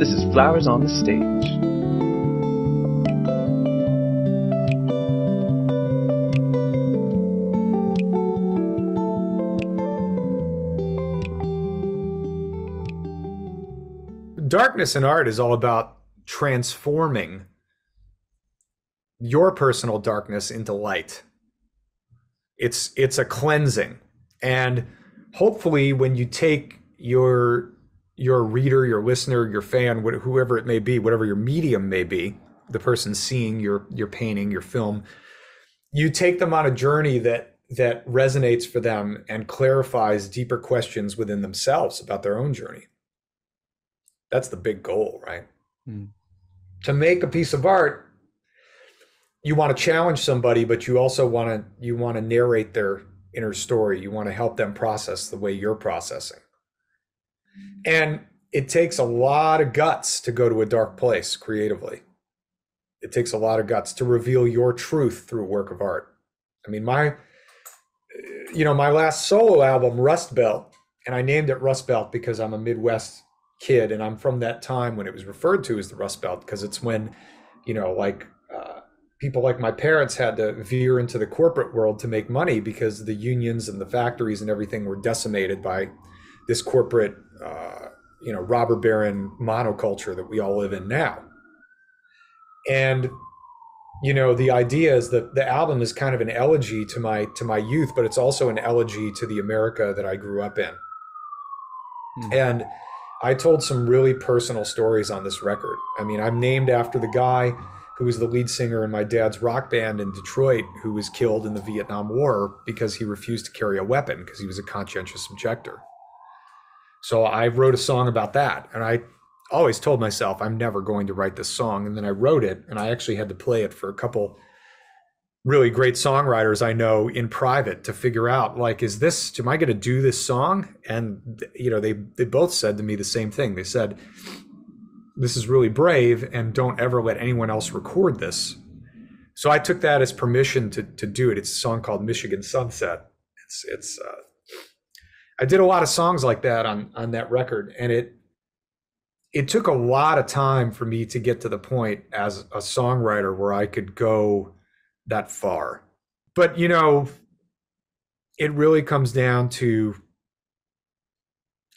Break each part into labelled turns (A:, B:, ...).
A: This is Flowers on the Stage.
B: Darkness in art is all about transforming your personal darkness into light. It's a cleansing. And hopefully when you take your reader, your listener, your fan, whoever it may be, whatever your medium may be, the person seeing your painting, your film, you take them on a journey that resonates for them and clarifies deeper questions within themselves about their own journey. That's the big goal, right? To make a piece of art, you want to challenge somebody, but you also want to narrate their inner story. You want to help them process the way you're processing. And it takes a lot of guts to go to a dark place creatively. It takes a lot of guts to reveal your truth through a work of art. I mean, my last solo album, Rust Belt, and I named it Rust Belt because I'm a Midwest kid, and I'm from that time when it was referred to as the Rust Belt, because it's when, people like my parents had to veer into the corporate world to make money because the unions and the factories and everything were decimated by this corporate, robber baron monoculture that we all live in now. And, the idea is that the album is kind of an elegy to my youth, but it's also an elegy to the America that I grew up in. And I told some really personal stories on this record. I mean, I'm named after the guy who was the lead singer in my dad's rock band in Detroit, who was killed in the Vietnam War because he refused to carry a weapon because he was a conscientious objector. So I wrote a song about that. And I always told myself, I'm never going to write this song. And then I wrote it, and I actually had to play it for a couple really great songwriters I know in private to figure out, am I going to do this song? And, they both said to me the same thing. They said, this is really brave, and don't ever let anyone else record this. So I took that as permission to do it. It's a song called Michigan Sunset. I did a lot of songs like that on that record. And it took a lot of time for me to get to the point as a songwriter where I could go that far. But it really comes down to,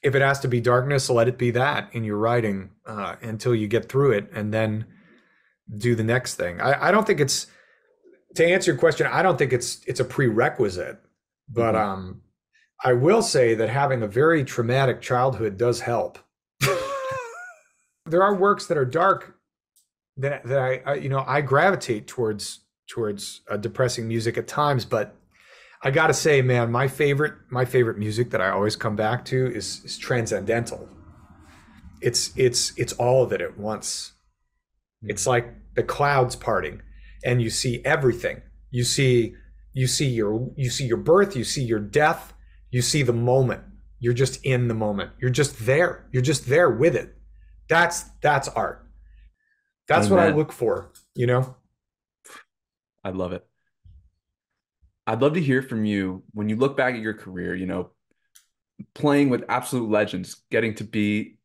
B: if it has to be darkness, let it be that in your writing until you get through it, and then do the next thing. I don't think it's, to answer your question, I don't think it's a prerequisite, but I will say that having a very traumatic childhood does help. There are works that are dark that I gravitate towards depressing music at times, but I gotta say, man, my favorite music that I always come back to is transcendental. It's all of it at once. It's like the clouds parting, and you see everything. You see your birth, you see your death, you see the moment. You're just in the moment. You're just there. You're just there with it. That's art. That's
C: Amen.
B: what I look for,
C: I love it. I'd love to hear from you when you look back at your career, playing with absolute legends, getting to be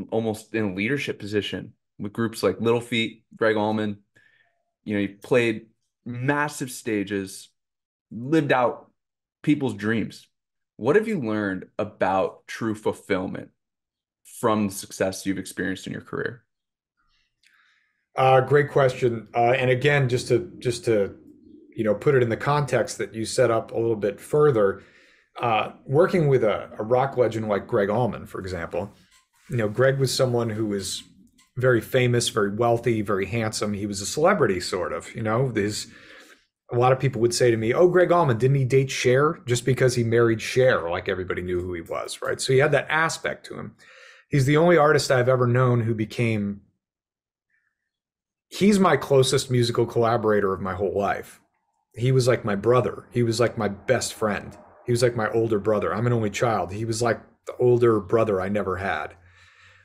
C: almost in a leadership position with groups like Little Feat, Greg Allman. You played massive stages, lived out people's dreams. What have you learned about true fulfillment from the success you've experienced in your career?
B: Great question. And again, just to put it in the context that you set up a little bit further, working with a rock legend like Greg Allman, for example, Greg was someone who was very famous, very wealthy, very handsome. He was a celebrity, sort of. A lot of people would say to me, "Oh, Greg Allman, didn't he date Cher?" Just because he married Cher, like everybody knew who he was, right? So he had that aspect to him. He's the only artist I've ever known who he's my closest musical collaborator of my whole life. He was like my brother. He was like my best friend. He was like my older brother. I'm an only child. He was like the older brother I never had.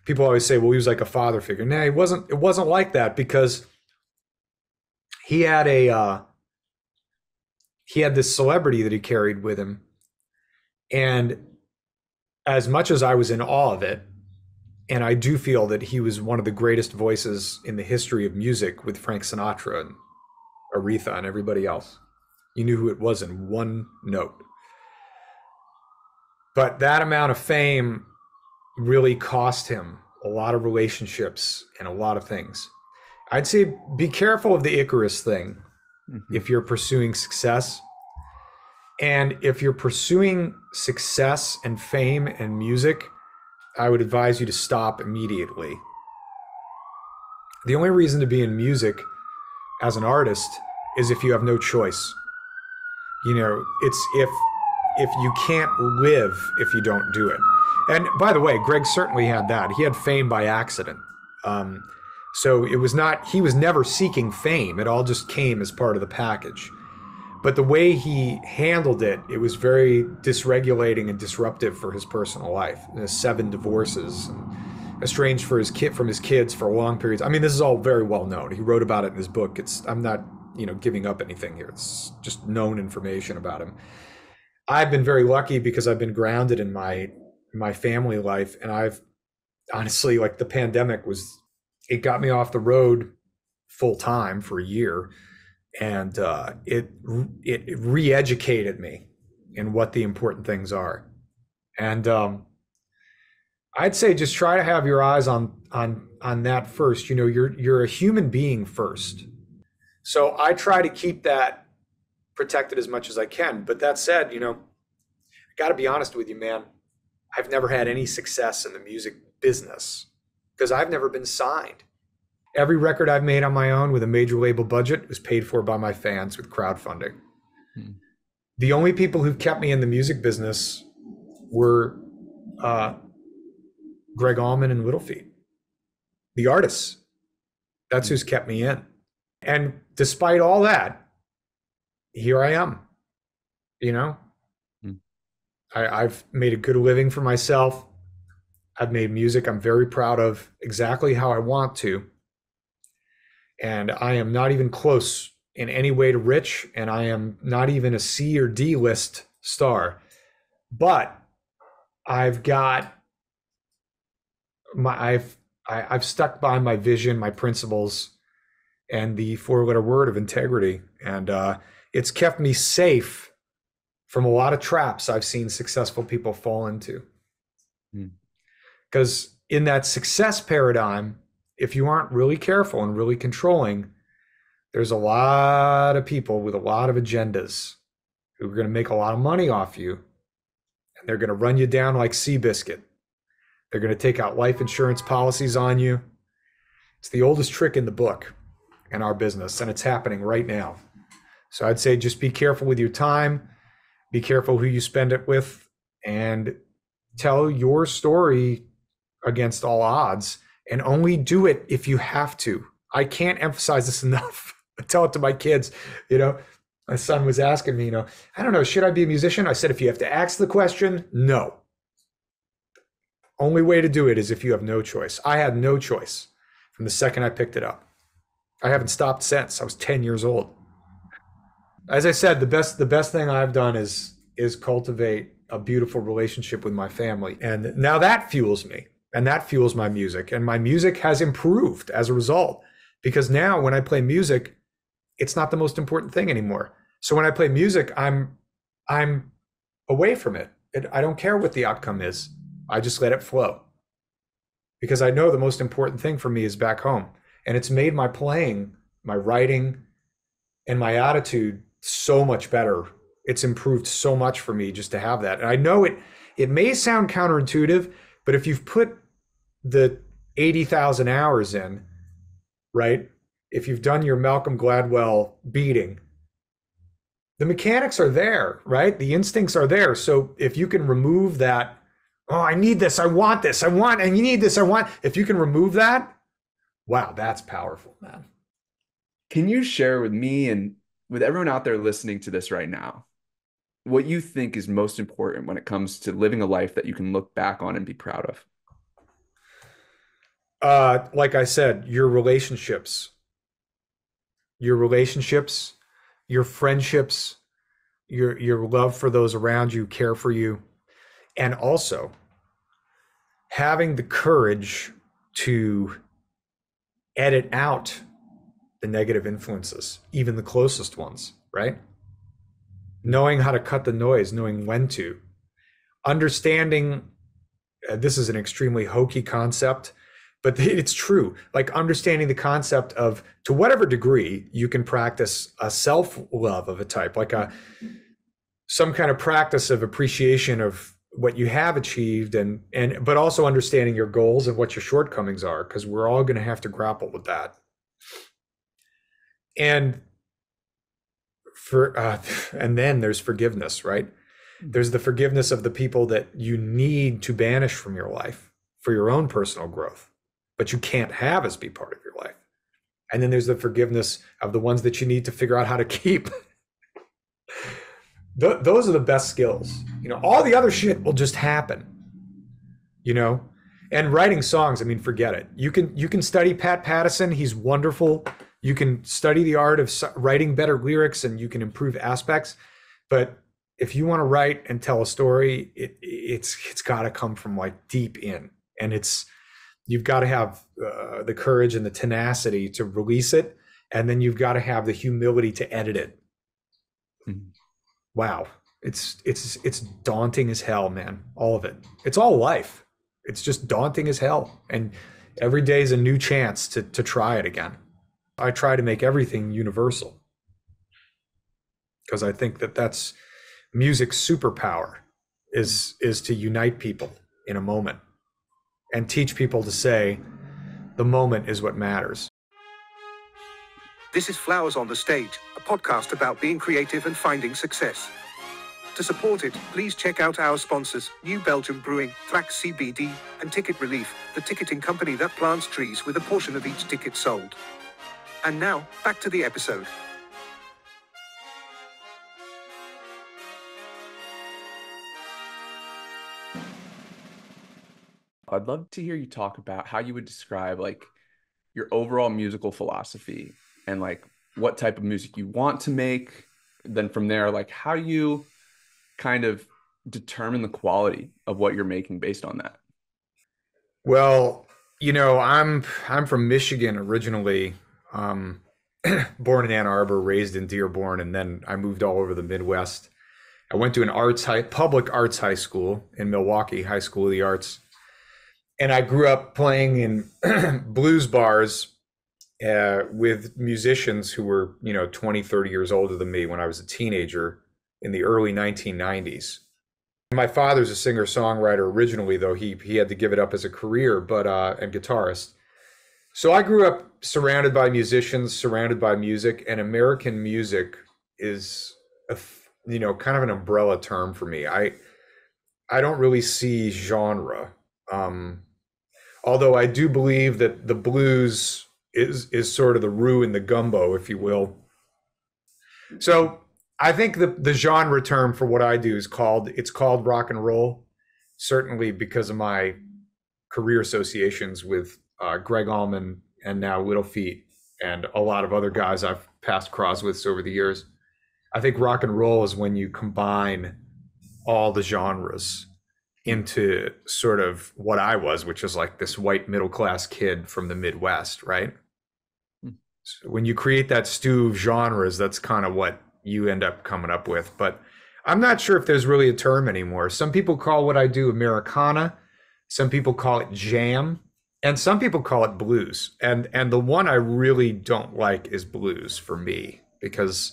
B: People always say, well, he was like a father figure. Nah, it wasn't like that, because he had this celebrity that he carried with him. And as much as I was in awe of it, And I do feel that he was one of the greatest voices in the history of music, with Frank Sinatra and Aretha and everybody else. You knew who it was in one note. But that amount of fame really cost him a lot of relationships and a lot of things. I'd say be careful of the Icarus thing if you're pursuing success. And if you're pursuing success and fame and music, I would advise you to stop immediately. The only reason to be in music as an artist is if you have no choice. You know, it's if you can't live if you don't do it. And by the way, Greg certainly had that. He had fame by accident. So it was not, he was never seeking fame. It all just came as part of the package. But the way he handled it, it was very dysregulating and disruptive for his personal life. 7 divorces, and estranged from his kids for long periods. I mean, this is all very well known. He wrote about it in his book. I'm not, giving up anything here. It's just known information about him. I've been very lucky because I've been grounded in my family life, and I've honestly, like, the pandemic it got me off the road full time for a year. And it re-educated me in what the important things are. And I'd say just try to have your eyes on that first. You're a human being first. So I try to keep that protected as much as I can. But that said, I got to be honest with you, man. I've never had any success in the music business because I've never been signed. Every record I've made on my own with a major label budget was paid for by my fans with crowdfunding. The only people who've kept me in the music business were Greg Allman and Little Feat, the artists. That's who's kept me in. And despite all that, here I am. I've made a good living for myself. I've made music I'm very proud of, exactly how I want to. And I am not even close in any way to rich, and I am not even a C or D list star. But I've stuck by my vision, my principles, and the 4-letter word of integrity. And it's kept me safe from a lot of traps I've seen successful people fall into. Because in that success paradigm, if you aren't really careful and really controlling, there's a lot of people with a lot of agendas who are going to make a lot of money off you. And they're going to run you down like Seabiscuit. They're going to take out life insurance policies on you. It's the oldest trick in the book in our business, and it's happening right now. So I'd say just be careful with your time. Be careful who you spend it with, and tell your story against all odds. And only do it if you have to. I can't emphasize this enough. I tell it to my kids. My son was asking me, I don't know, should I be a musician? I said, if you have to ask the question, no. Only way to do it is if you have no choice. I had no choice from the second I picked it up. I haven't stopped since. I was 10 years old. As I said, the best thing I've done is cultivate a beautiful relationship with my family. And now that fuels me. And that fuels my music. And my music has improved as a result. Because now when I play music, it's not the most important thing anymore. So when I play music, I'm away from it. I don't care what the outcome is. I just let it flow. Because I know the most important thing for me is back home. And it's made my playing, my writing, and my attitude so much better. It's improved so much for me just to have that. And I know it may sound counterintuitive, but if you've put the 80,000 hours in, right? If you've done your Malcolm Gladwell beating, the mechanics are there, right? The instincts are there. So if you can remove that, oh, I need this, I want this, and you need this, I want. If you can remove that, wow, that's powerful, man.
C: Can you share with me and with everyone out there listening to this right now, what you think is most important when it comes to living a life that you can look back on and be proud of?
B: Like I said, your relationships, your friendships, your love for those around you, care for you, and also having the courage to edit out the negative influences, even the closest ones, right? Knowing how to cut the noise, knowing when to, understanding, this is an extremely hokey concept, but it's true. Like understanding the concept of, to whatever degree you can practice a self-love of a type, like some kind of practice of appreciation of what you have achieved, but also understanding your goals and what your shortcomings are, because we're all going to have to grapple with that. And and then there's forgiveness, right? There's the forgiveness of the people that you need to banish from your life for your own personal growth, but you can't have as be part of your life. And then there's the forgiveness of the ones that you need to figure out how to keep. Those are the best skills. All the other shit will just happen, and writing songs, I mean, forget it. You can study Pat Pattison. He's wonderful. You can study the art of writing better lyrics, and you can improve aspects. But if you want to write and tell a story, it's got to come from like deep in, and you've got to have the courage and the tenacity to release it, and then you've got to have the humility to edit it. Mm-hmm. Wow, it's daunting as hell, man. All of it. It's all life. It's just daunting as hell, and every day is a new chance to try it again. I try to make everything universal because I think that's music's superpower is to unite people in a moment and teach people to say the moment is what matters.
D: This is Flowers on the Stage, a podcast about being creative and finding success. To support it, please check out our sponsors, New Belgium Brewing, Thrax CBD, and Ticket Relief, the ticketing company that plants trees with a portion of each ticket sold. And now, back to the episode.
C: I'd love to hear you talk about how you would describe like your overall musical philosophy and like what type of music you want to make. Then from there, like how you kind of determine the quality of what you're making based on that.
B: Well, I'm from Michigan originally. Born in Ann Arbor, raised in Dearborn, and then I moved all over the Midwest. I went to an public arts high school in Milwaukee, High School of the Arts. And I grew up playing in blues bars with musicians who were, 20, 30 years older than me when I was a teenager in the early 1990s. My father's a singer-songwriter originally, though he had to give it up as a career, and guitarist. So I grew up surrounded by musicians, surrounded by music, and American music is kind of an umbrella term for me. I don't really see genre. Although I do believe that the blues is sort of the roux in the gumbo, if you will. So I think the genre term for what I do is called rock and roll, certainly because of my career associations with Greg Allman and now Little Feat and a lot of other guys I've passed across with over the years. I think rock and roll is when you combine all the genres into sort of what I was, which is like this white middle-class kid from the Midwest, right? So when you create that stew of genres, that's kind of what you end up coming up with. But I'm not sure if there's really a term anymore. Some people call what I do Americana. Some people call it jam. And some people call it blues. And the one I really don't like is blues for me, because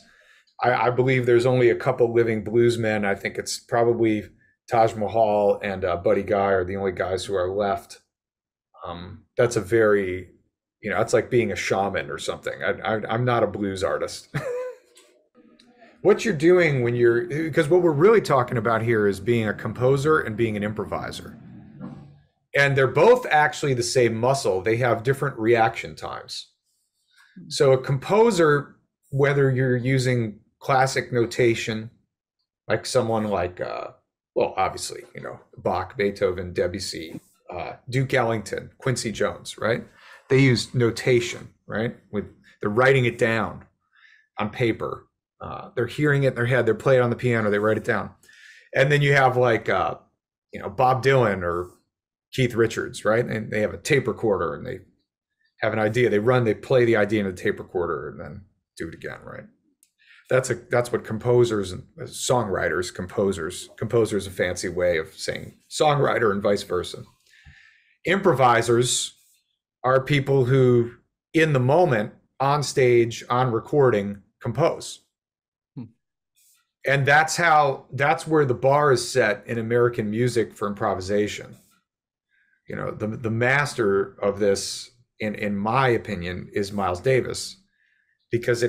B: I believe there's only a couple living bluesmen. I think it's probably Taj Mahal and Buddy Guy are the only guys who are left. That's a very, it's like being a shaman or something. I'm not a blues artist. What you're doing because what we're really talking about here is being a composer and being an improviser. And they're both actually the same muscle. They have different reaction times. So a composer, whether you're using classic notation, like someone like, obviously, Bach, Beethoven, Debussy, Duke Ellington, Quincy Jones, right? They use notation, right? They're writing it down on paper. They're hearing it in their head. They're playing it on the piano. They write it down. And then you have like, Bob Dylan or Keith Richards, right? And they have a tape recorder and they have an idea. They play the idea in a tape recorder and then do it again, right? That's what composers and songwriters, composers a fancy way of saying songwriter and vice versa. Improvisers are people who, in the moment, on stage, on recording, compose. And that's where the bar is set in American music for improvisation. You know, the master of this, in my opinion, is Miles Davis, because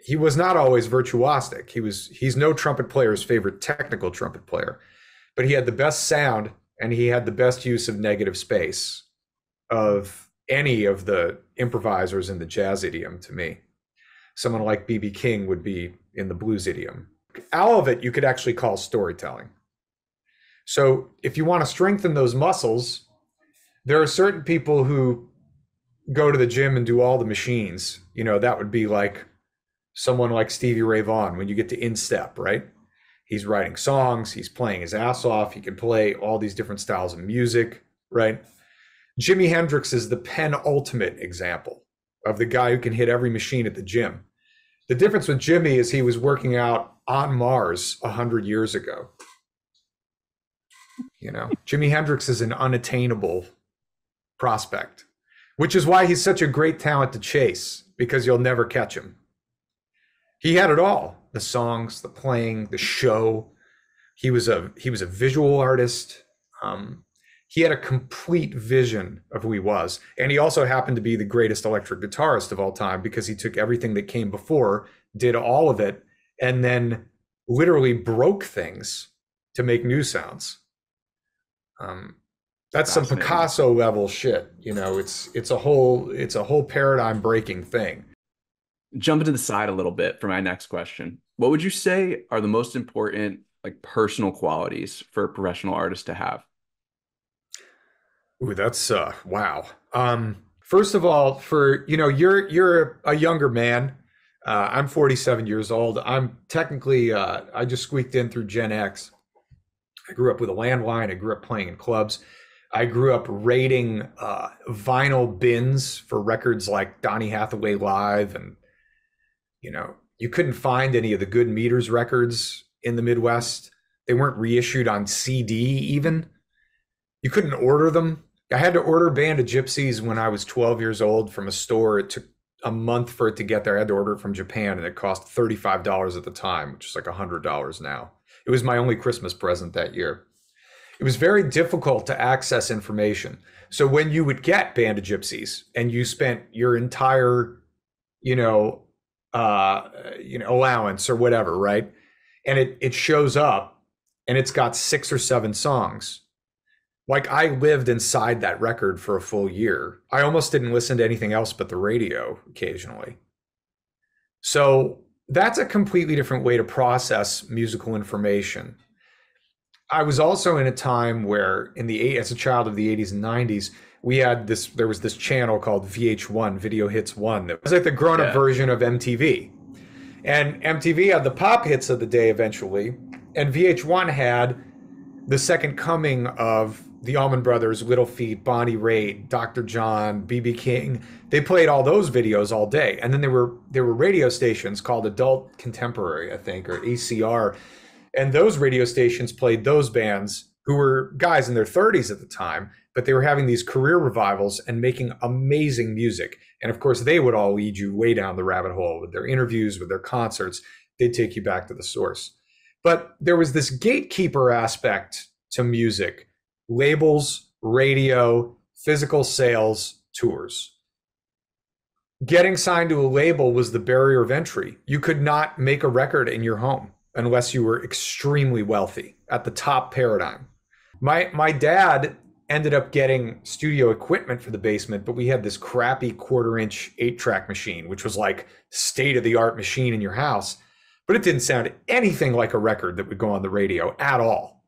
B: he was not always virtuosic. He's no trumpet player's favorite technical trumpet player, but he had the best sound and he had the best use of negative space of any of the improvisers in the jazz idiom to me. Someone like B.B. King would be in the blues idiom. All of it you could actually call storytelling. So if you want to strengthen those muscles, there are certain people who go to the gym and do all the machines. You know, that would be like someone like Stevie Ray Vaughan when you get to instep, right? He's writing songs, he's playing his ass off, he can play all these different styles of music, right? Jimi Hendrix is the penultimate example of the guy who can hit every machine at the gym. The difference with Jimmy is he was working out on Mars 100 years ago. You know, Jimi Hendrix is an unattainable prospect, which is why he's such a great talent to chase, because you'll never catch him. He had it all: the songs, the playing, the show. He was a visual artist. He had a complete vision of who he was. And he also happened to be the greatest electric guitarist of all time, because he took everything that came before, did all of it, and then literally broke things to make new sounds. That's some Picasso level shit. You know, it's a whole paradigm breaking thing.
C: Jumping to the side a little bit for my next question. What would you say are the most important, like, personal qualities for a professional artist to have?
B: Ooh, that's wow. First of all, you're a younger man. I'm 47 years old. I'm technically I just squeaked in through Gen X. I grew up with a landline. I grew up playing in clubs. I grew up raiding vinyl bins for records like Donny Hathaway Live, and you know, you couldn't find any of the Good Meters records in the Midwest. They weren't reissued on CD even. You couldn't order them. I had to order Band of Gypsies when I was 12 years old from a store. It took a month for it to get there. I had to order it from Japan, and it cost $35 at the time, which is like $100 now. It was my only Christmas present that year. It was very difficult to access information. So when you would get Band of Gypsies and you spent your entire, allowance or whatever, right? And it shows up and it's got 6 or 7 songs. Like, I lived inside that record for a full year. I almost didn't listen to anything else but the radio occasionally. So that's a completely different way to process musical information. I was also in a time where as a child of the 80s and 90s, there was this channel called VH1, Video Hits 1. It was like the grown-up version of MTV. And MTV had the pop hits of the day eventually, and VH1 had the second coming of the Allman Brothers, Little Feat, Bonnie Raitt, Dr. John, B.B. King. They played all those videos all day. And then there were radio stations called Adult Contemporary, I think, or ACR. And those radio stations played those bands who were guys in their 30s at the time, but they were having these career revivals and making amazing music. And of course, they would all lead you way down the rabbit hole with their interviews, with their concerts. They'd take you back to the source. But there was this gatekeeper aspect to music: labels, radio, physical sales, tours. Getting signed to a label was the barrier of entry. You could not make a record in your home unless you were extremely wealthy, at the top paradigm. My dad ended up getting studio equipment for the basement, but we had this crappy 1/4-inch 8-track machine, which was like state-of-the-art machine in your house, but it didn't sound anything like a record that would go on the radio at all.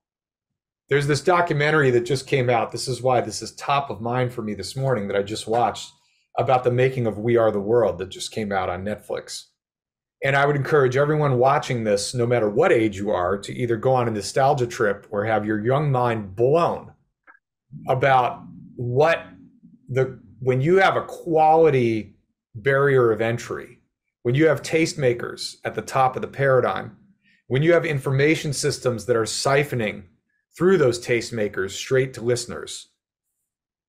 B: There's this documentary that just came out. This is why this is top of mind for me this morning, that I just watched, about the making of We Are the World, that just came out on Netflix. And I would encourage everyone watching this, no matter what age you are, to either go on a nostalgia trip or have your young mind blown about when you have a quality barrier of entry, when you have tastemakers at the top of the paradigm, when you have information systems that are siphoning through those tastemakers straight to listeners,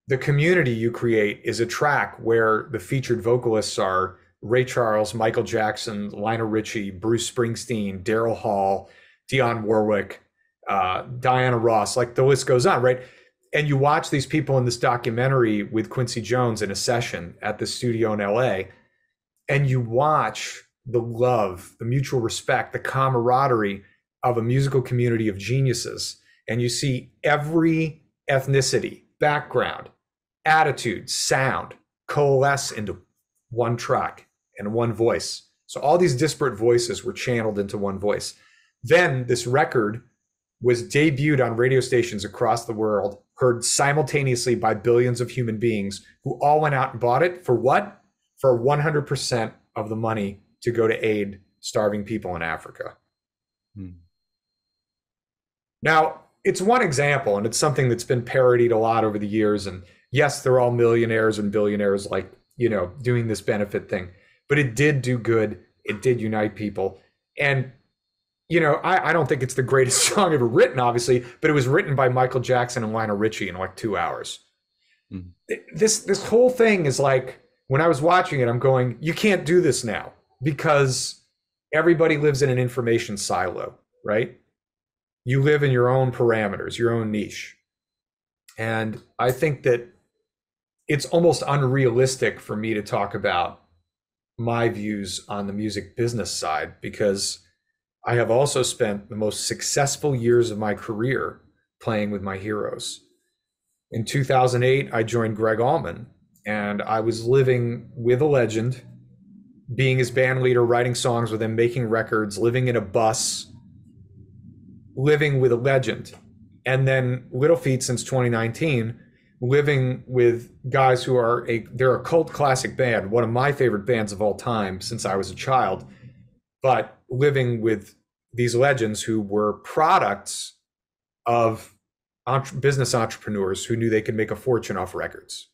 B: the community you create is a track where the featured vocalists are Ray Charles, Michael Jackson, Lionel Richie, Bruce Springsteen, Daryl Hall, Dionne Warwick, Diana Ross, like the list goes on, right? And you watch these people in this documentary with Quincy Jones in a session at the studio in LA, and you watch the love, the mutual respect, the camaraderie of a musical community of geniuses. And you see every ethnicity, background, attitude, sound coalesce into one track and one voice. So all these disparate voices were channeled into one voice. Then this record was debuted on radio stations across the world, heard simultaneously by billions of human beings who all went out and bought it for what? For 100% of the money to go to aid starving people in Africa. Now, it's one example, and it's something that's been parodied a lot over the years. And yes, they're all millionaires and billionaires, like, doing this benefit thing, but it did do good. It did unite people. And, I don't think it's the greatest song ever written, obviously, but it was written by Michael Jackson and Lionel Richie in like 2 hours. This whole thing is like, when I was watching it, I'm going, you can't do this now because everybody lives in an information silo, right? You live in your own parameters, your own niche. And I think that it's almost unrealistic for me to talk about my views on the music business side, because I have also spent the most successful years of my career playing with my heroes. In 2008, I joined Greg Allman, and I was living with a legend, being his band leader, writing songs with him, making records, living in a bus, living with a legend. And then Little Feat since 2019, living with guys who they're a cult classic band, one of my favorite bands of all time since I was a child, but living with these legends who were products of business entrepreneurs who knew they could make a fortune off records.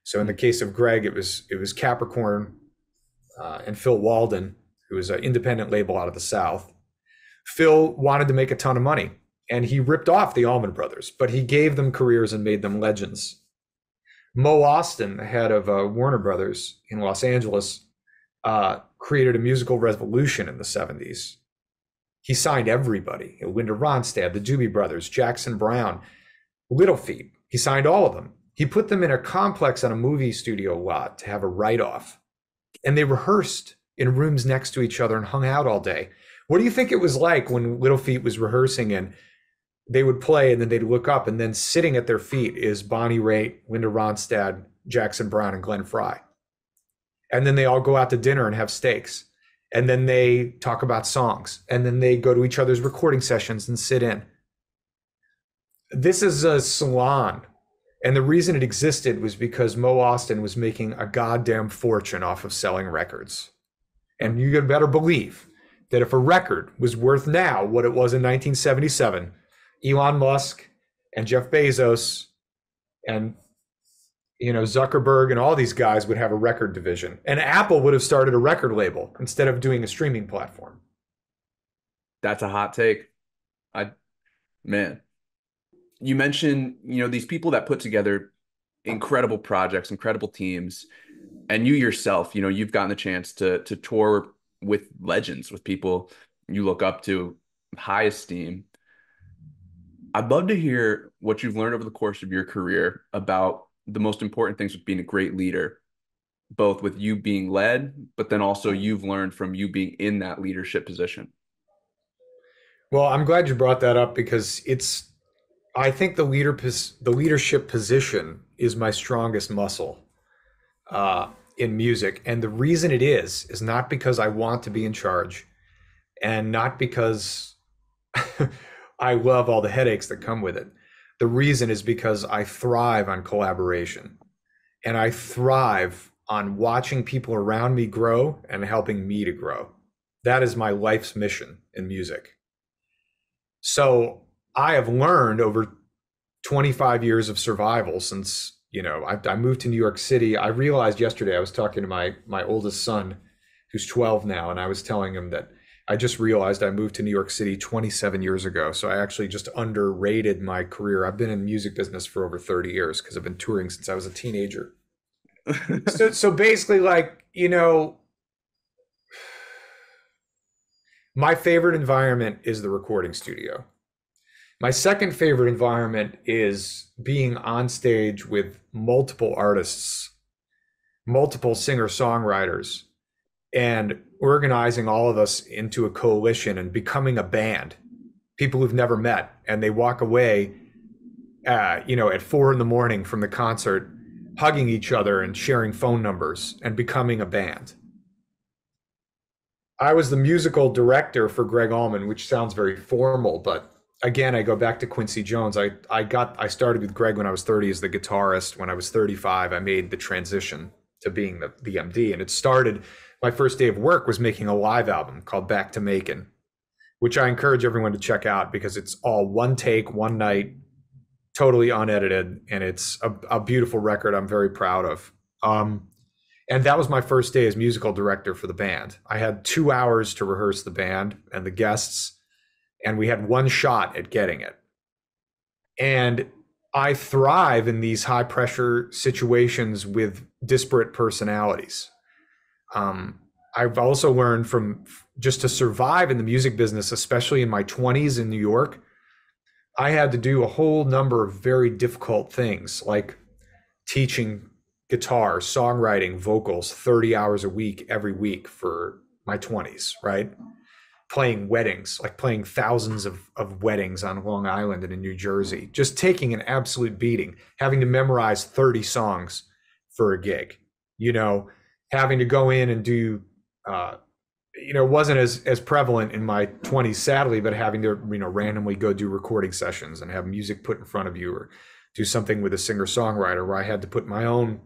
B: So in the case of Greg, it was Capricorn and Phil Walden, who was an independent label out of the South. Phil wanted to make a ton of money, and he ripped off the Allman Brothers, but he gave them careers and made them legends. Mo Austin, the head of Warner Brothers in Los Angeles, created a musical revolution in the 70s. He signed everybody, Linda Ronstadt, the Doobie Brothers, Jackson Browne, Little Feat. He signed all of them. He put them in a complex on a movie studio lot to have a write-off. And they rehearsed in rooms next to each other and hung out all day. What do you think it was like when Little Feat was rehearsing and they would play and then they'd look up and then sitting at their feet is Bonnie Raitt, Linda Ronstadt, Jackson Browne, and Glenn Frey. And then they all go out to dinner and have steaks. And then they talk about songs. And then they go to each other's recording sessions and sit in. This is a salon. And the reason it existed was because Mo Austin was making a goddamn fortune off of selling records. And you can better believe that if a record was worth now what it was in 1977, Elon Musk and Jeff Bezos and Zuckerberg and all these guys would have a record division. And Apple would have started a record label instead of doing a streaming platform.
C: That's a hot take. Man. You mentioned, these people that put together incredible projects, incredible teams, and you yourself, you've gotten the chance to tour with legends, with people you look up to, high esteem. I'd love to hear what you've learned over the course of your career about the most important things with being a great leader, both with you being led, but then also you've learned from you being in that leadership position.
B: Well, I'm glad you brought that up because I think the leadership position is my strongest muscle in music. And the reason it is not because I want to be in charge and not because I love all the headaches that come with it. The reason is because I thrive on collaboration and I thrive on watching people around me grow and helping me to grow. That is my life's mission in music. So I have learned over 25 years of survival since, I moved to New York City. I realized yesterday, I was talking to my oldest son, who's 12 now, and I was telling him that I just realized I moved to New York City 27 years ago. So I actually just underrated my career. I've been in music business for over 30 years because I've been touring since I was a teenager. So basically, like, my favorite environment is the recording studio. My second favorite environment is being on stage with multiple artists, multiple singer-songwriters, and organizing all of us into a coalition and becoming a band, people who've never met, and they walk away, at 4 a.m. from the concert, hugging each other and sharing phone numbers and becoming a band. I was the musical director for Greg Allman, which sounds very formal, but again, I go back to Quincy Jones. I started with Greg when I was 30 as the guitarist. When I was 35, I made the transition to being the MD. And it started, my first day of work was making a live album called Back to Macon, which I encourage everyone to check out because it's all one take, one night, totally unedited. And it's a beautiful record I'm very proud of. And that was my first day as musical director for the band. I had 2 hours to rehearse the band and the guests, and we had one shot at getting it. And I thrive in these high pressure situations with disparate personalities. I've also learned from just to survive in the music business, especially in my 20s in New York, I had to do a whole number of very difficult things like teaching guitar, songwriting, vocals, 30 hours a week, every week for my 20s, right? Playing weddings, like playing thousands of weddings on Long Island and in New Jersey, just taking an absolute beating, having to memorize 30 songs for a gig, having to go in and do, wasn't as prevalent in my 20s, sadly, but having to, randomly go do recording sessions and have music put in front of you or do something with a singer-songwriter where I had to put my own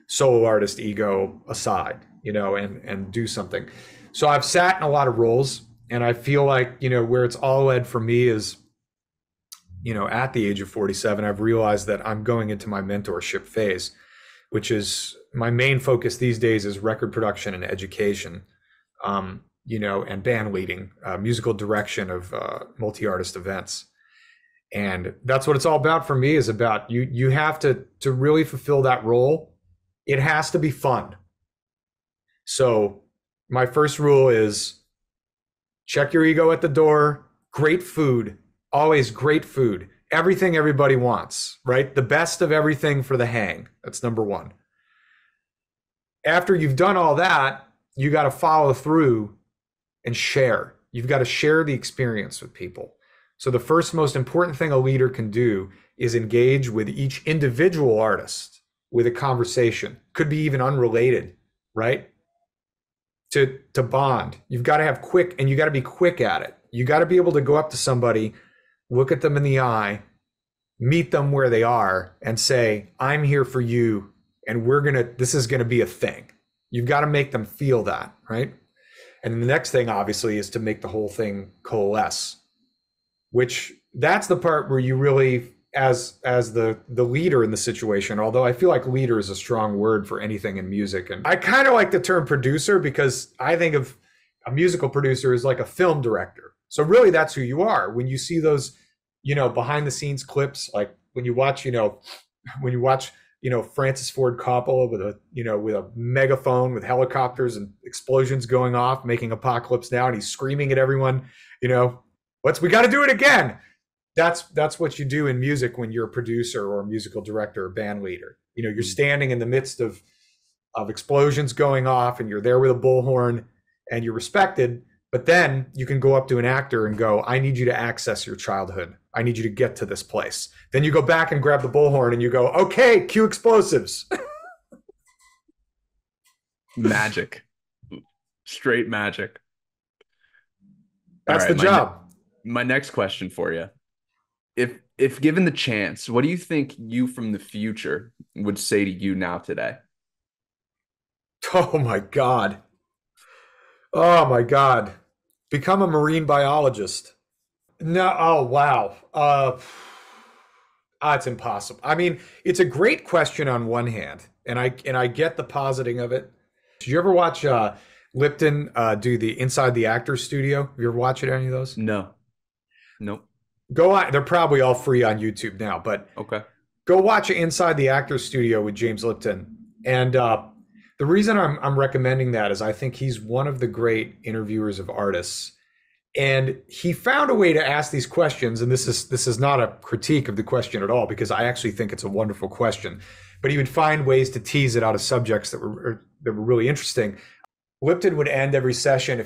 B: solo artist ego aside, and do something. So I've sat in a lot of roles. And I feel like, where it's all led for me is, at the age of 47, I've realized that I'm going into my mentorship phase, which is my main focus these days is record production and education, and band leading, musical direction of multi-artist events. And that's what it's all about for me, is about you have to really fulfill that role. It has to be fun. So my first rule is, check your ego at the door. Great food, always great food. Everything everybody wants, right? The best of everything for the hang. That's number one. After you've done all that, you got to follow through and share. You've got to share the experience with people. So the first most important thing a leader can do is engage with each individual artist with a conversation. Could be even unrelated, right? To bond. You've got to have quick, and you got to be quick at it. You got to be able to go up to somebody, look at them in the eye, meet them where they are, and say, I'm here for you, and this is gonna be a thing. You've got to make them feel that, right? And the next thing, obviously, is to make the whole thing coalesce, which that's the part where you really, as the leader in the situation, although I feel like leader is a strong word for anything in music. And I kind of like the term producer because I think of a musical producer as like a film director. So really that's who you are. When you see those, behind the scenes clips, like when you watch, Francis Ford Coppola with a megaphone with helicopters and explosions going off, making Apocalypse Now, and he's screaming at everyone, we got to do it again. That's what you do in music when you're a producer or a musical director or band leader. You're standing in the midst of explosions going off, and you're there with a bullhorn, and you're respected. But then you can go up to an actor and go, I need you to access your childhood. I need you to get to this place. Then you go back and grab the bullhorn and you go, okay, cue explosives.
C: Magic. Straight magic.
B: That's the job.
C: My next question for you. If given the chance, what do you think you from the future would say to you now today?
B: Oh my God. Oh my God. Become a marine biologist. No. Oh, wow. It's impossible. I mean, it's a great question on one hand, and I get the positing of it. Did you ever watch Lipton do the Inside the Actors Studio? Have you ever watched any of those?
C: No. Nope.
B: Go on. They're probably all free on YouTube now, but
C: Okay.
B: go watch Inside the Actors Studio with James Lipton. And the reason I'm recommending that is I think he's one of the great interviewers of artists. And he found a way to ask these questions, and this is not a critique of the question at all, because I actually think it's a wonderful question. But he would find ways to tease it out of subjects that were really interesting. Lipton would end every session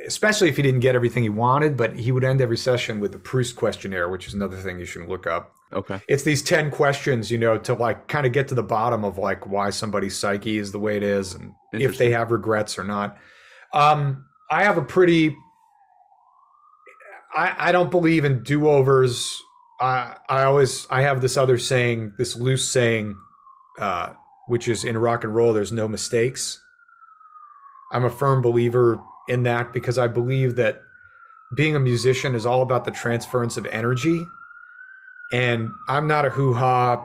B: especially if he didn't get everything he wanted, but he would end every session with the Proust questionnaire, which is another thing you should look up.
C: Okay.
B: It's these 10 questions, to like kind of get to the bottom of like why somebody's psyche is the way it is, and if they have regrets or not. I have a pretty. I don't believe in do-overs. I have this other saying, this loose saying, which is in rock and roll, there's no mistakes. I'm a firm believer in that because I believe that being a musician is all about the transference of energy. And I'm not a hoo-ha,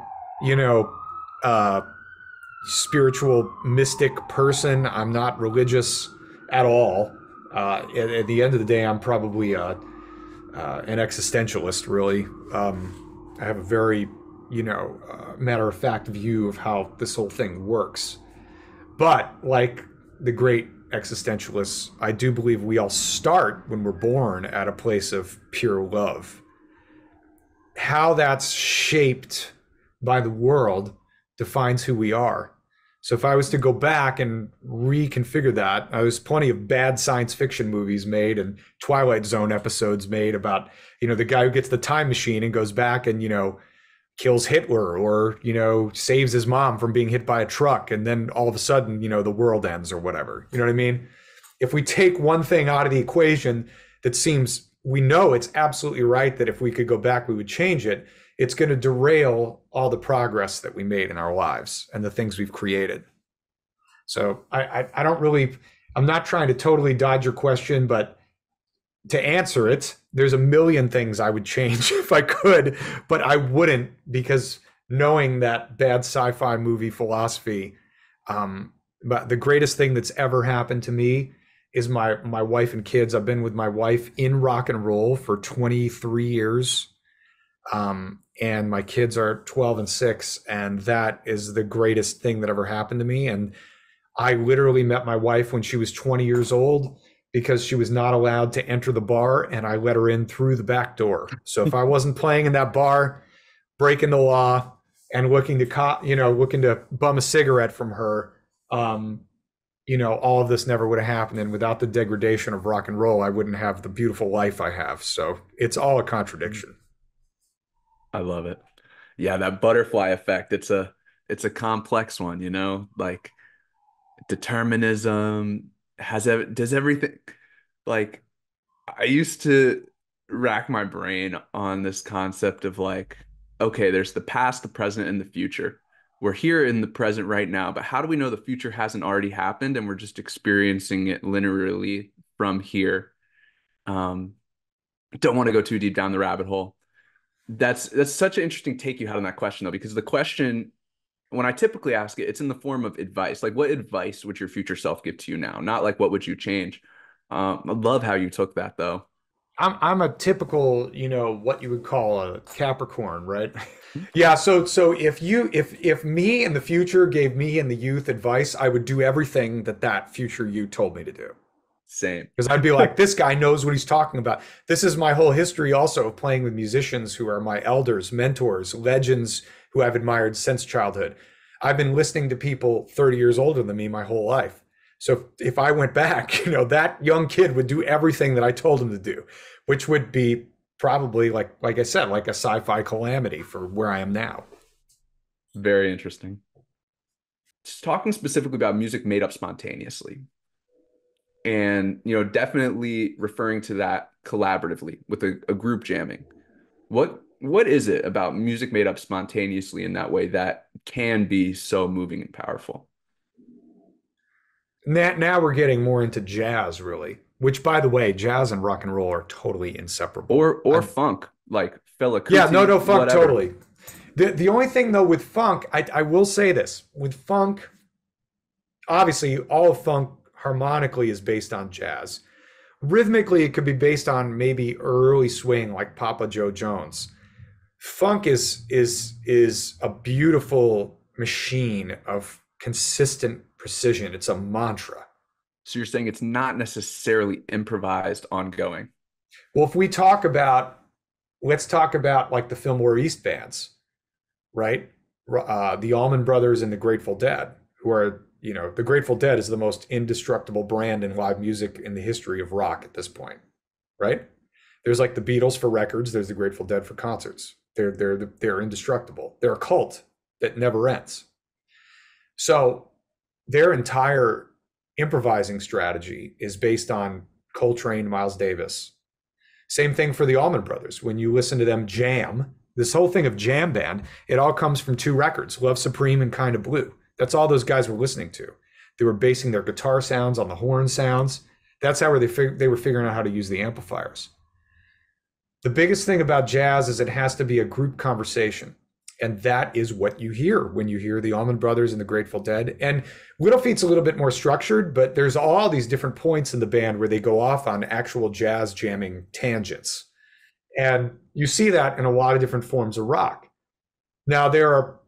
B: spiritual mystic person. I'm not religious at all. At the end of the day, I'm probably an existentialist, really. I have a very, matter-of-fact view of how this whole thing works. But like the great existentialists, I do believe we all start when we're born at a place of pure love. How that's shaped by the world defines who we are. So if I was to go back and reconfigure that, there's plenty of bad science fiction movies made and Twilight Zone episodes made about, the guy who gets the time machine and goes back and, kills Hitler or, saves his mom from being hit by a truck. And then all of a sudden, the world ends or whatever. You know what I mean? If we take one thing out of the equation that seems, we know it's absolutely right that if we could go back, we would change it. It's going to derail all the progress that we made in our lives and the things we've created. So I don't really, I'm not trying to totally dodge your question, but to answer it, there's a million things I would change if I could, but I wouldn't, because knowing that bad sci-fi movie philosophy, but the greatest thing that's ever happened to me is my wife and kids. I've been with my wife in rock and roll for 23 years. And my kids are 12 and 6, and that is the greatest thing that ever happened to me. And I literally met my wife when she was 20 years old because she was not allowed to enter the bar, and I let her in through the back door. So if I wasn't playing in that bar, breaking the law and looking to bum a cigarette from her, all of this never would have happened. And without the degradation of rock and roll, I wouldn't have the beautiful life I have. So it's all a contradiction.
C: I love it. Yeah, that butterfly effect. It's a complex one, like determinism does everything. Like, I used to rack my brain on this concept of like, okay, there's the past, the present, and the future. We're here in the present right now, but how do we know the future hasn't already happened and we're just experiencing it linearly from here? Don't want to go too deep down the rabbit hole. That's such an interesting take you had on that question, though, because the question, when I typically ask it, it's in the form of advice. Like, what advice would your future self give to you now? Not like, what would you change? I love how you took that, though.
B: I'm a typical, what you would call a Capricorn, right? Yeah. So if me in the future gave me in the youth advice, I would do everything that future you told me to do.
C: Same.
B: Because I'd be like, this guy knows what he's talking about. This is my whole history also of playing with musicians who are my elders, mentors, legends who I've admired since childhood. I've been listening to people 30 years older than me my whole life. So if I went back, that young kid would do everything that I told him to do, which would be probably like I said, like a sci-fi calamity for where I am now.
C: Very interesting. Just talking specifically about music made up spontaneously. And, definitely referring to that collaboratively with a group jamming. What is it about music made up spontaneously in that way that can be so moving and powerful?
B: Now we're getting more into jazz, really, which, by the way, jazz and rock and roll are totally inseparable.
C: Or funk, like Fela Kuti.
B: Yeah, no, funk,
C: whatever.
B: totally. The only thing though with funk, I will say this, with funk, obviously all of funk harmonically is based on jazz. Rhythmically, it could be based on maybe early swing like Papa Joe Jones. Funk is a beautiful machine of consistent precision. It's a mantra.
C: So you're saying it's not necessarily improvised ongoing.
B: Well, if we let's talk about like the Fillmore East bands, right? The Allman Brothers and the Grateful Dead, who are, the Grateful Dead is the most indestructible brand in live music in the history of rock at this point, right? There's like the Beatles for records. There's the Grateful Dead for concerts. They're indestructible. They're a cult that never ends. So their entire improvising strategy is based on Coltrane, Miles Davis. Same thing for the Allman Brothers. When you listen to them jam, this whole thing of jam band, it all comes from two records, Love Supreme and Kind of Blue. That's all those guys were listening to. They were basing their guitar sounds on the horn sounds. That's how they were figuring out how to use the amplifiers. The biggest thing about jazz is it has to be a group conversation. And that is what you hear when you hear the Allman Brothers and the Grateful Dead. And Little Feat's a little bit more structured, but there's all these different points in the band where they go off on actual jazz jamming tangents. And you see that in a lot of different forms of rock. Now, there are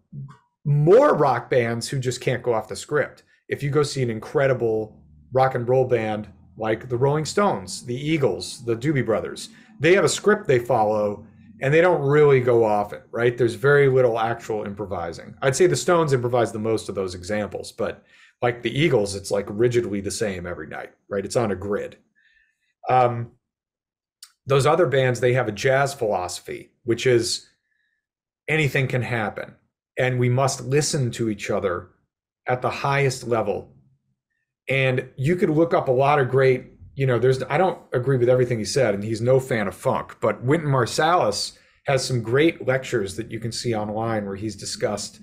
B: more rock bands who just can't go off the script. If you go see an incredible rock and roll band like the Rolling Stones, the Eagles, the Doobie Brothers, they have a script they follow and they don't really go off it, right? There's very little actual improvising. I'd say the Stones improvise the most of those examples, but like the Eagles, it's like rigidly the same every night, right? It's on a grid. Those other bands, they have a jazz philosophy, which is anything can happen. And we must listen to each other at the highest level. And you could look up a lot of great, I don't agree with everything he said, and he's no fan of funk, but Wynton Marsalis has some great lectures that you can see online where he's discussed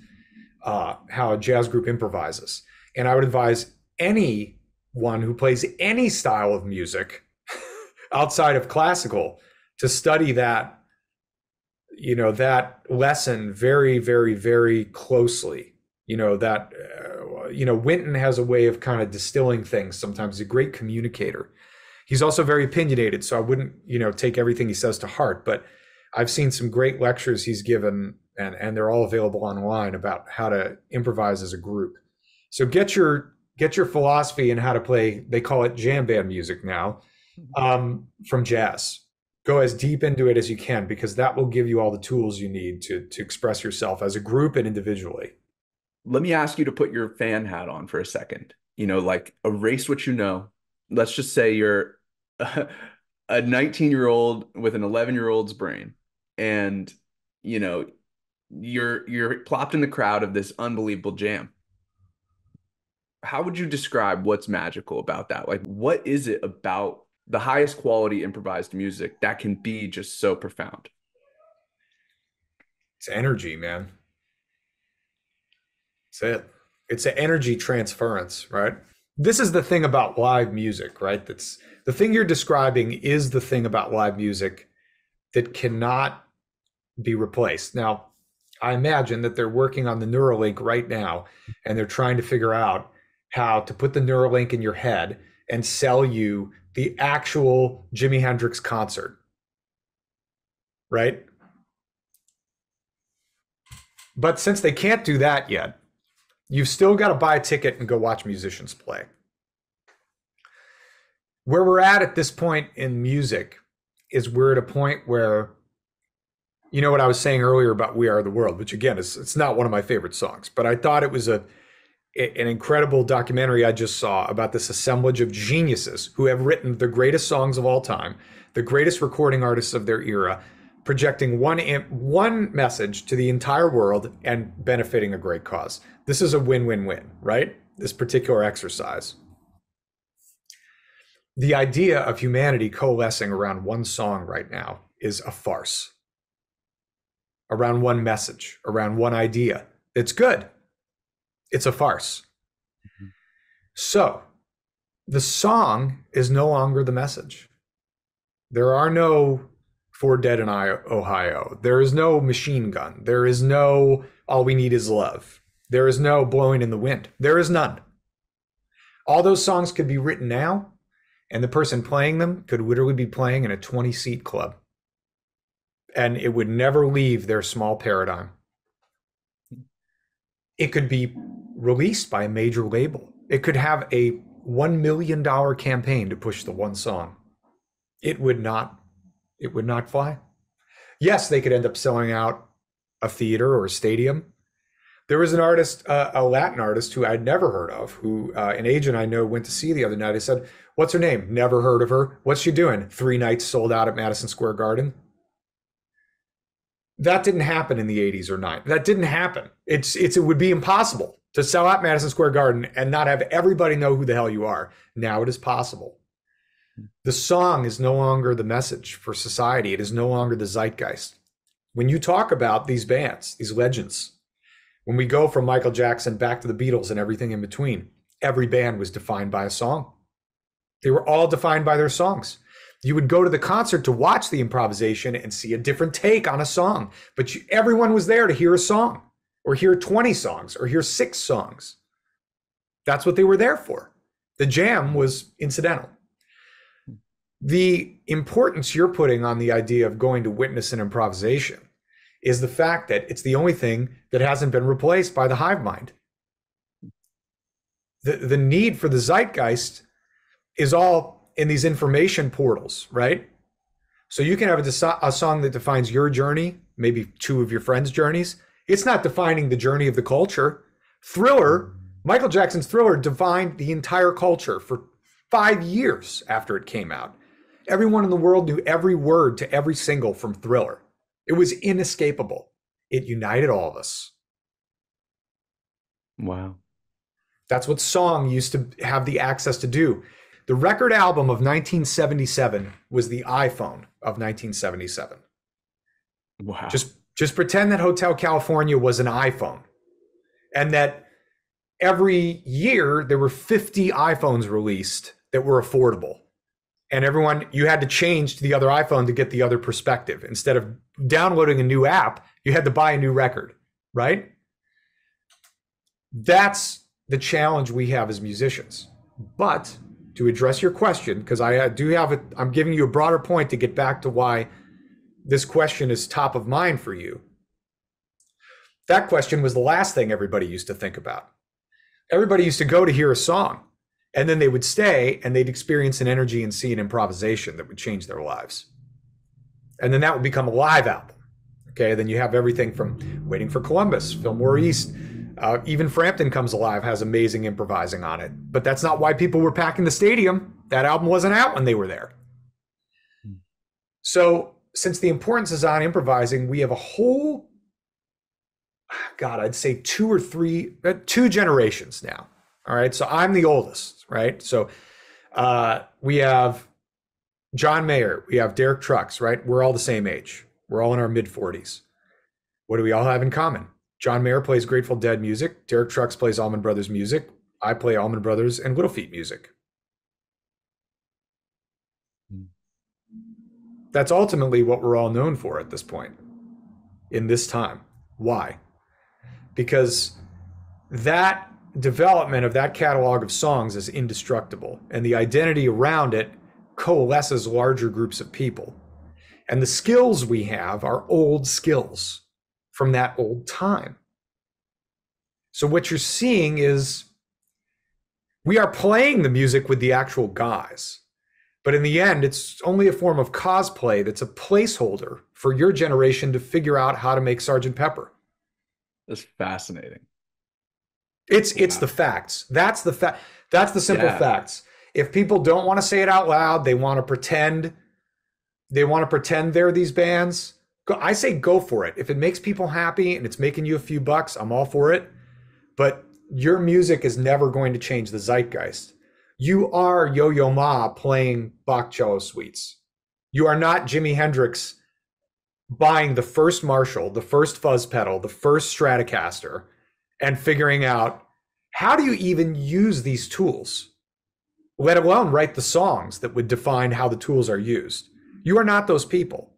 B: how a jazz group improvises. And I would advise anyone who plays any style of music outside of classical to study that, that lesson very, very, very closely. Wynton has a way of kind of distilling things. Sometimes he's a great communicator. He's also very opinionated, so I wouldn't, take everything he says to heart, but I've seen some great lectures he's given, and they're all available online about how to improvise as a group. So get your philosophy in how to play, they call it jam band music now, from jazz. Go as deep into it as you can, because that will give you all the tools you need to express yourself as a group and individually.
C: Let me ask you to put your fan hat on for a second. Like erase what you know. Let's just say you're a 19-year-old with an 11-year-old's brain, and you're plopped in the crowd of this unbelievable jam. How would you describe what's magical about that? Like, what is it about the highest quality improvised music that can be just so profound?
B: It's energy, man. That's it. It's an energy transference, right? This is the thing about live music, right? That's the thing you're describing is the thing about live music that cannot be replaced. Now, I imagine that they're working on the Neuralink right now, and they're trying to figure out how to put the Neuralink in your head and sell you the actual Jimi Hendrix concert, right? But since they can't do that yet, you've still got to buy a ticket and go watch musicians play. Where we're at this point in music is we're at a point where, what I was saying earlier about We Are the World, which again, it's not one of my favorite songs, but I thought it was an incredible documentary I just saw about this assemblage of geniuses who have written the greatest songs of all time, the greatest recording artists of their era, projecting one message to the entire world and benefiting a great cause. This is a win-win-win, right? This particular exercise. The idea of humanity coalescing around one song right now is a farce. Around one message, around one idea. It's good. It's a farce. Mm-hmm. So the song is no longer the message. There are no For Dead in Ohio. There is no Machine Gun. There is no All We Need Is Love. There is no Blowing in the Wind. There is none. All those songs could be written now, and the person playing them could literally be playing in a 20-seat club. And it would never leave their small paradigm. It could be released by a major label. It could have a $1 million campaign to push the one song. It would not fly. Yes, they could end up selling out a theater or a stadium. There was an artist, a Latin artist who I'd never heard of, who an agent I know went to see the other night. I said, "What's her name?" Never heard of her. "What's she doing?" 3 nights sold out at Madison Square Garden. That didn't happen in the 80s or 90s. That didn't happen. It would be impossible to sell out Madison Square Garden and not have everybody know who the hell you are. Now it is possible. The song is no longer the message for society. It is no longer the zeitgeist. When you talk about these bands, these legends, when we go from Michael Jackson back to the Beatles and everything in between, every band was defined by a song. They were all defined by their songs. You would go to the concert to watch the improvisation and see a different take on a song, but everyone was there to hear a song or hear 20 songs or hear 6 songs. That's what they were there for. The jam was incidental. The importance you're putting on the idea of going to witness an improvisation is the fact that it's the only thing that hasn't been replaced by the hive mind. The need for the zeitgeist is all in these information portals, right? So you can have a song that defines your journey, maybe 2 of your friends' journeys. It's not defining the journey of the culture. Thriller, Michael Jackson's Thriller defined the entire culture for 5 years after it came out. Everyone in the world knew every word to every single from Thriller. It was inescapable. It united all of us.
C: Wow.
B: That's what song used to have the access to do. The record album of 1977 was the iPhone of 1977.
C: Wow.
B: Just pretend that Hotel California was an iPhone, and that every year there were 50 iPhones released that were affordable. And you had to change to the other iPhone to get the other perspective. Instead of downloading a new app, you had to buy a new record, right? That's the challenge we have as musicians. But to address your question, because I'm giving you a broader point to get back to why this question is top of mind for you. That question was the last thing everybody used to think about. Everybody used to go to hear a song, and then they would stay and they'd experience an energy and see an improvisation that would change their lives. And then that would become a live album. Okay, then you have everything from Waiting for Columbus, Fillmore East, even Frampton Comes Alive has amazing improvising on it. But that's not why people were packing the stadium. That album wasn't out when they were there. So since the importance is on improvising, we have a whole, I'd say 2 generations now. All right, so I'm the oldest, right? So we have John Mayer, we have Derek Trucks, right? We're all the same age. We're all in our mid-40s. What do we all have in common? John Mayer plays Grateful Dead music. Derek Trucks plays Allman Brothers music. I play Allman Brothers and Little Feat music. That's ultimately what we're all known for at this point, in this time. Why? Because that development of that catalog of songs is indestructible, and the identity around it coalesces larger groups of people. And the skills we have are old skills from that old time. So what you're seeing is we are playing the music with the actual guys, but in the end, it's only a form of cosplay that's a placeholder for your generation to figure out how to make Sgt. Pepper.
C: That's fascinating.
B: It's the facts. That's the fact. That's the simple facts. If people don't want to say it out loud, they want to pretend they're these bands. I say go for it. If it makes people happy and it's making you a few bucks, I'm all for it. But your music is never going to change the zeitgeist. You are Yo-Yo Ma playing Bach cello suites. You are not Jimi Hendrix buying the first Marshall, the first fuzz pedal, the first Stratocaster, and figuring out how do you even use these tools, let alone write the songs that would define how the tools are used. You are not those people.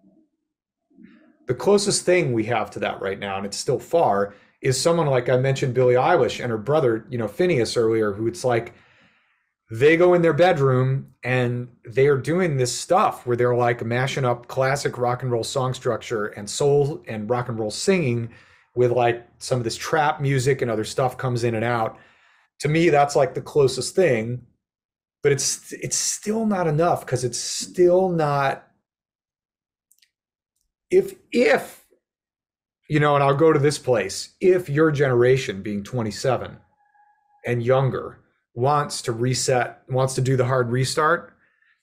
B: The closest thing we have to that right now, and it's still far, is someone like I mentioned, Billie Eilish and her brother, Phineas earlier, who it's like they go in their bedroom and they are doing this stuff where they're like mashing up classic rock and roll song structure and soul and rock and roll singing with like some of this trap music and other stuff comes in and out. To me, that's like the closest thing, but it's still not enough, because it's still not, if and I'll go to this place, if your generation, being 27 and younger, wants to reset, wants to do the hard restart,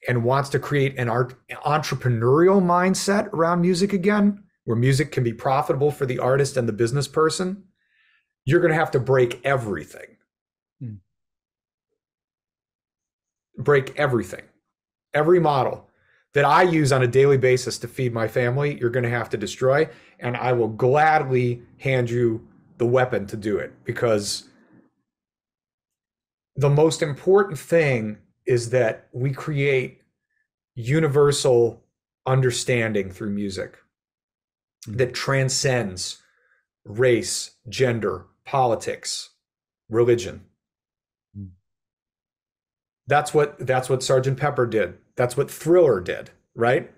B: and wants to create an entrepreneurial mindset around music again, where music can be profitable for the artist and the business person, you're going to have to break everything. Break everything. Every model that I use on a daily basis to feed my family, you're going to have to destroy, and I will gladly hand you the weapon to do it, because the most important thing is that we create universal understanding through music that transcends race, gender, politics, religion. That's what Sgt. Pepper did. That's what Thriller did, right?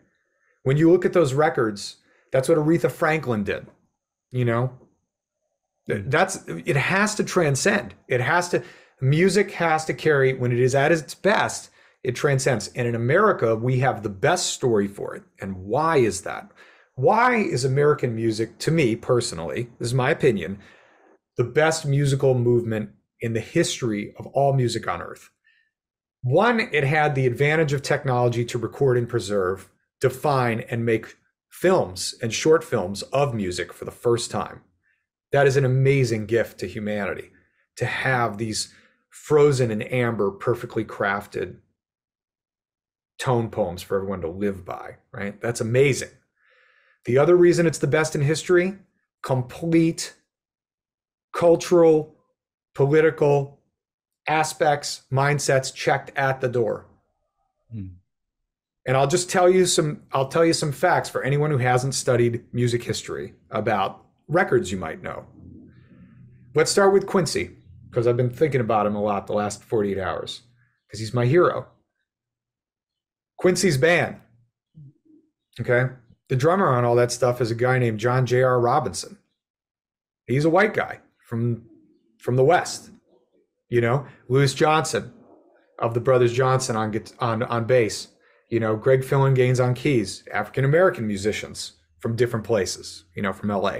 B: When you look at those records, that's what Aretha Franklin did. It has to transcend. Music has to carry, when it is at its best, it transcends. And in America, we have the best story for it. And why is that? Why is American music, to me personally, this is my opinion, the best musical movement in the history of all music on earth? One, it had the advantage of technology to record and preserve, define, and make films and short films of music for the first time. That is an amazing gift to humanity, to have these frozen in amber, perfectly crafted tone poems for everyone to live by, right? That's amazing. The other reason it's the best in history, complete cultural, political aspects, mindsets checked at the door. And I'll tell you some facts for anyone who hasn't studied music history about records you might know. Let's start with Quincy, because I've been thinking about him a lot the last 48 hours, because he's my hero. Quincy's band, okay? The drummer on all that stuff is a guy named John J.R. Robinson. He's a white guy from the West. Louis Johnson of the Brothers Johnson on bass. Greg Fillinganes on keys. African-American musicians from different places, from LA.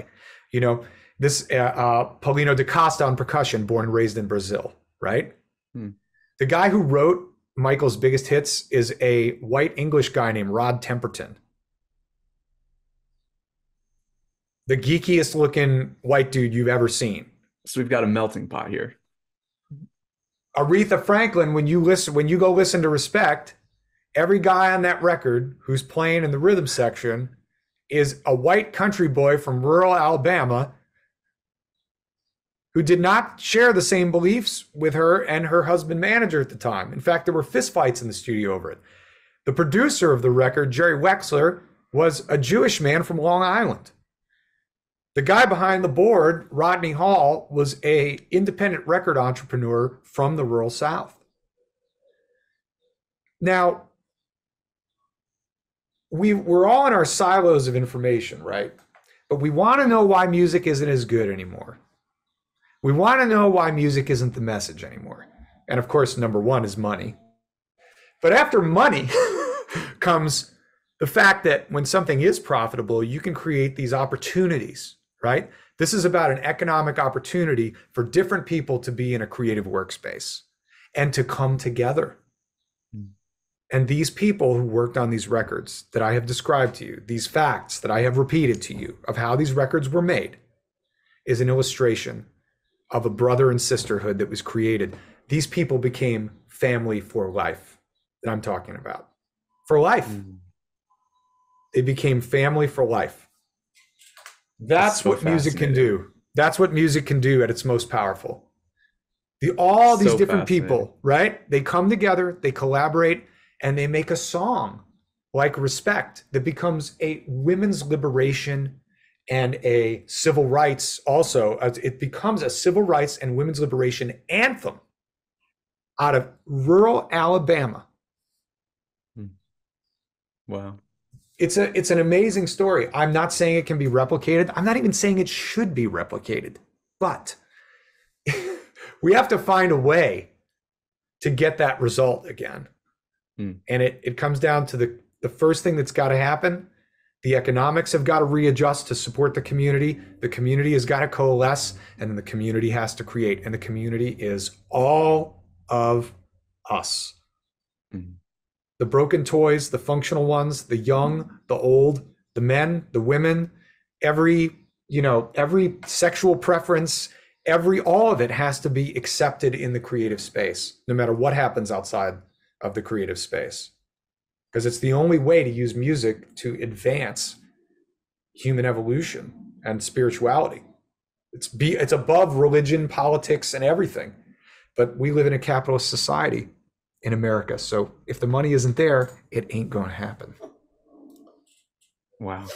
B: This Paulino da Costa on percussion, born and raised in Brazil, right? The guy who wrote Michael's biggest hits is a white English guy named Rod Temperton. The geekiest looking white dude you've ever seen.
C: So we've got a melting pot here.
B: Aretha Franklin, when you go listen to Respect, every guy on that record who's playing in the rhythm section is a white country boy from rural Alabama who did not share the same beliefs with her and her husband manager at the time. In fact, there were fistfights in the studio over it. The producer of the record, Jerry Wexler, was a Jewish man from Long Island. The guy behind the board, Rodney Hall, was an independent record entrepreneur from the rural South. Now, we're all in our silos of information, right? But we want to know why music isn't as good anymore. We want to know why music isn't the message anymore. And of course, number one is money. But after money comes the fact that when something is profitable, you can create these opportunities, right? This is about an economic opportunity for different people to be in a creative workspace and to come together. And these people who worked on these records that I have described to you, these facts that I have repeated to you of how these records were made, is an illustration of a brother and sisterhood that was created. These people became family for life that I'm talking about. For life. They became family for life. That's so what music can do. That's what music can do at its most powerful. All these different people, right? They come together, they collaborate, and they make a song like respect, that becomes a women's liberation and a civil rights also. It becomes a civil rights and women's liberation anthem out of rural Alabama.
C: Wow.
B: It's an amazing story. I'm not saying it can be replicated. I'm not even saying it should be replicated, but we have to find a way to get that result again. And it comes down to the first thing that's got to happen. The economics have got to readjust to support the community. The community has got to coalesce, and then the community has to create. And the community is all of us. The broken toys, the functional ones, the young, the old, the men, the women, every sexual preference, all of it has to be accepted in the creative space, no matter what happens outside of the creative space. Because it's the only way to use music to advance human evolution and spirituality. It's above religion, politics, and everything. But we live in a capitalist society in America. So if the money isn't there, it ain't going to happen.
C: Wow.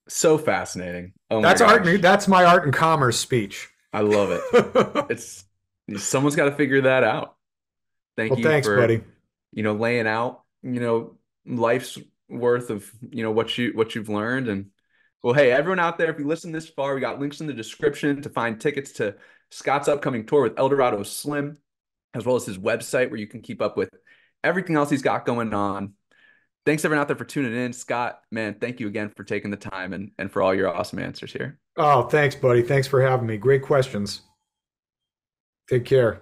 C: So fascinating. Oh,
B: that's art. That's my art and commerce speech.
C: I love it. Someone's got to figure that out.
B: Thanks, buddy.
C: Laying out, life's worth of, what you've learned. And well, hey, everyone out there, if you listen this far, we got links in the description to find tickets to Scott's upcoming tour with Eldorado Slim, as well as his website where you can keep up with everything else he's got going on. Thanks everyone out there for tuning in. Scott, man, thank you again for taking the time and for all your awesome answers here.
B: Oh, thanks, buddy. Thanks for having me. Great questions. Take care.